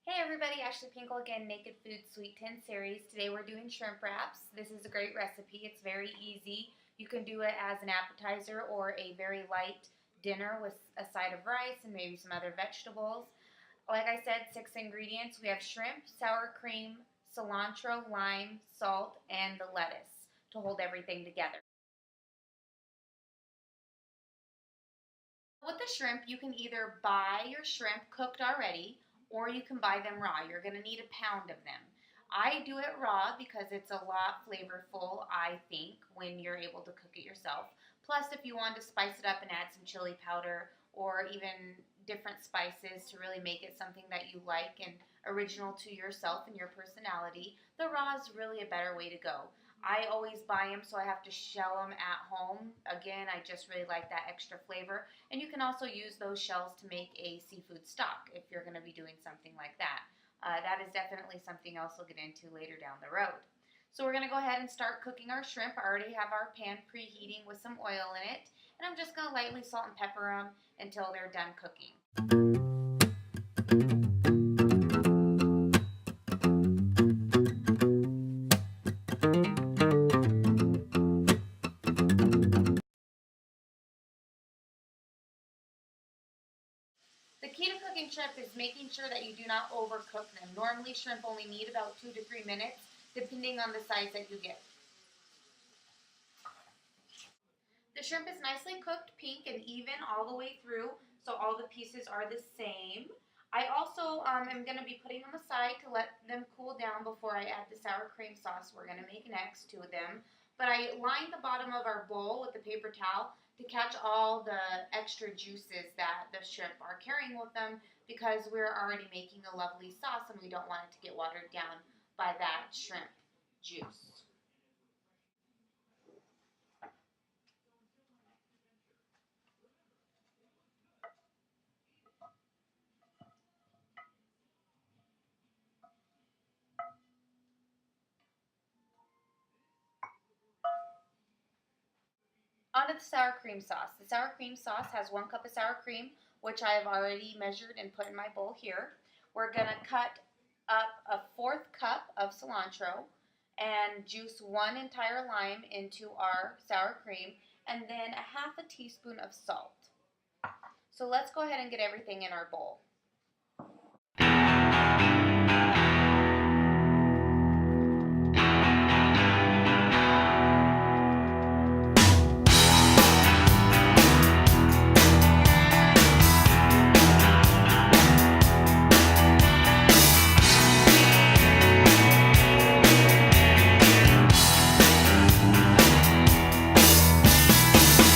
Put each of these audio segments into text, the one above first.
Hey everybody, Ashley Pinkle again, Naked Food Sweet 10 series. Today we're doing shrimp wraps. This is a great recipe. It's very easy. You can do it as an appetizer or a very light dinner with a side of rice and maybe some other vegetables. Like I said, 6 ingredients. We have shrimp, sour cream, cilantro, lime, salt, and the lettuce to hold everything together. With the shrimp, you can either buy your shrimp cooked already or you can buy them raw. You're going to need a pound of them. I do it raw because it's a lot flavorful, I think, when you're able to cook it yourself. Plus, if you want to spice it up and add some chili powder or even different spices to really make it something that you like and original to yourself and your personality, the raw is really a better way to go. I always buy them so I have to shell them at home. Again, I just really like that extra flavor. And you can also use those shells to make a seafood stock if you're going to be doing something like that. That is definitely something else we'll get into later down the road. So we're going to go ahead and start cooking our shrimp. I already have our pan preheating with some oil in it. And I'm just going to lightly salt and pepper them until they're done cooking. The key to cooking shrimp is making sure that you do not overcook them. Normally, shrimp only need about 2 to 3 minutes, depending on the size that you get. The shrimp is nicely cooked pink and even all the way through, so all the pieces are the same. I also am going to be putting them aside to let them cool down before I add the sour cream sauce we're going to make next to them. But I lined the bottom of our bowl with a paper towel to catch all the extra juices that the shrimp are carrying with them because we're already making a lovely sauce and we don't want it to get watered down by that shrimp juice. Onto the sour cream sauce. The sour cream sauce has 1 cup of sour cream, which I have already measured and put in my bowl here. We're going to cut up a 1/4 cup of cilantro and juice 1 entire lime into our sour cream and then a 1/2 teaspoon of salt. So let's go ahead and get everything in our bowl.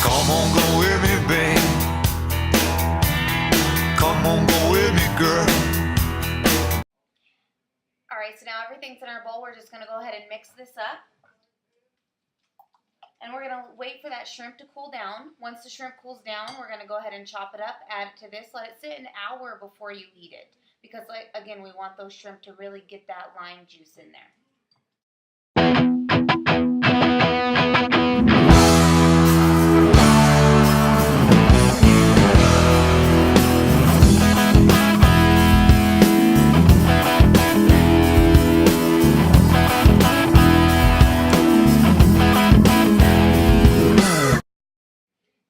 Come on, go with me, babe. Come on, go with me, girl. Alright, so now everything's in our bowl. We're just going to go ahead and mix this up. And we're going to wait for that shrimp to cool down. Once the shrimp cools down, we're going to go ahead and chop it up, add it to this. Let it sit an hour before you eat it. Because, again, we want those shrimp to really get that lime juice in there.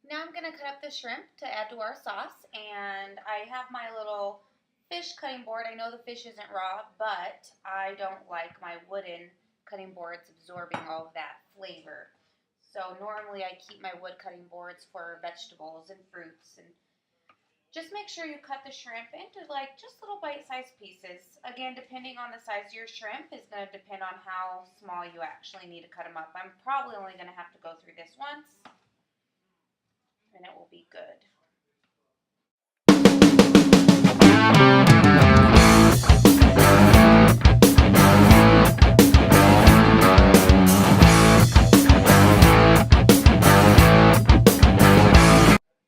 Now I'm going to cut up the shrimp to add to our sauce, and I have my little fish cutting board. I know the fish isn't raw, but I don't like my wooden cutting boards absorbing all of that flavor. So normally I keep my wood cutting boards for vegetables and fruits, and just make sure you cut the shrimp into like just little bite-sized pieces. Again, depending on the size of your shrimp is going to depend on how small you actually need to cut them up. I'm probably only going to have to go through this once, and it will be good.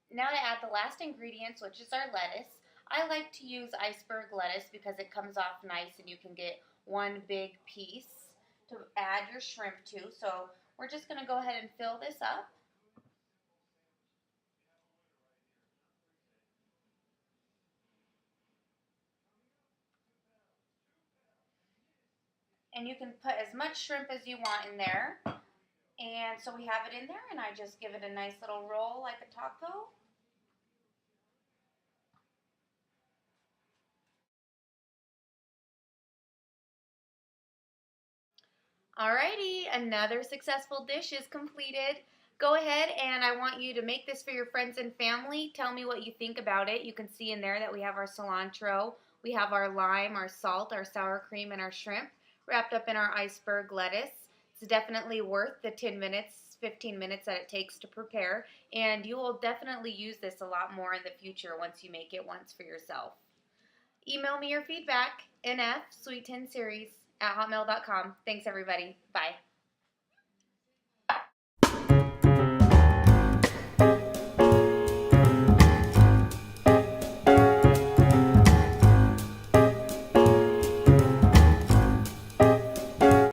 Now to add the last ingredients, which is our lettuce. I like to use iceberg lettuce because it comes off nice and you can get one big piece to add your shrimp to. So we're just going to go ahead and fill this up. And you can put as much shrimp as you want in there. And so we have it in there, and I just give it a nice little roll like a taco. Alrighty, another successful dish is completed. Go ahead, and I want you to make this for your friends and family. Tell me what you think about it. You can see in there that we have our cilantro, we have our lime, our salt, our sour cream, and our shrimp wrapped up in our iceberg lettuce. It's definitely worth the 10 minutes, 15 minutes that it takes to prepare, and you will definitely use this a lot more in the future once you make it once for yourself. Email me your feedback, nfsweet10series@hotmail.com. Thanks, everybody. Bye.